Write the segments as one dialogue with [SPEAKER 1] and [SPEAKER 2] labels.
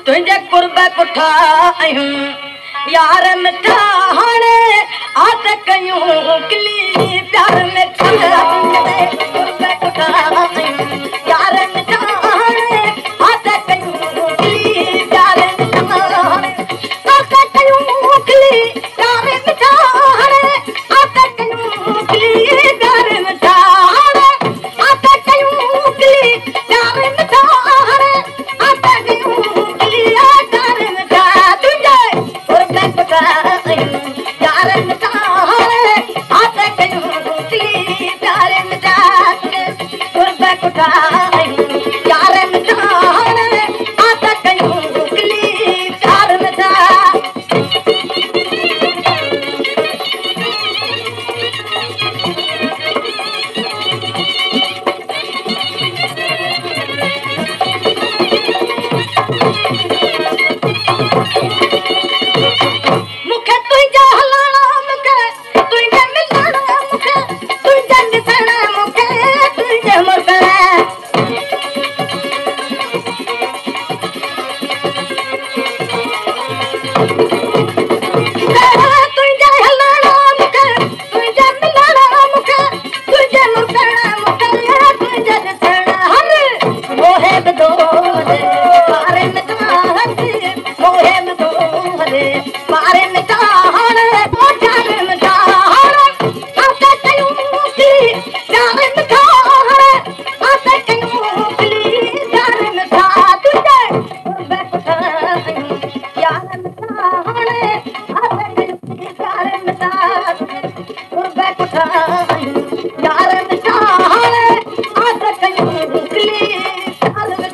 [SPEAKER 1] तुझे कुर्ब पुठा यार मिठा हाणे आत कयूं किली प्यार मिठा कुर्ब पुठा यार मिठा हाणे आत कयूं किली प्यार मिठा आत कयूं किली प्यार मिठा हाणे आत कयूं किली प्यार मिठा हाणे आत कयूं किली प्यार मिठा हाणे आत कयूं किली प्यार मिठा तुझे कुर्ब पुठा यार मिठा हाणे आत कयूं किली प्यार मिठा कुर्ब पुठा यार मिठा हाणे आत कयूं किली प्यार मिठा मुखे तुझे हलाना मुखे तुझे मिलना मुखे तुझे दिसना मुखे तुझे मुरकना तुझे हलाना मुखे तुझे मिलना मुखे तुझे मुरकना मुखे तुझे दिसना हर मोहे बदो पारे में ताहत मोहे में दो पारे में ताहत मोठार में ताहत आते कयूं किली प्यार में ताहत आते कयूं किली प्यार में ताहत तुझे कुर्ब पुठा यार में ताहत आते कयूं प्यार में ताहत कुर्ब पुठा यार में ताहत आते कयूं किली प्यार में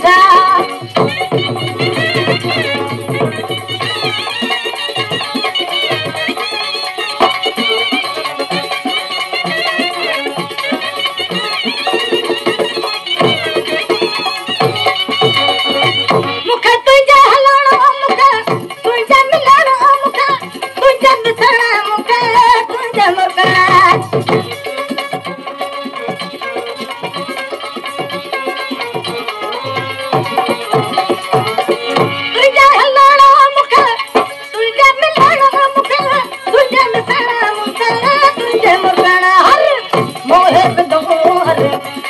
[SPEAKER 1] ताहत मोहे बदोर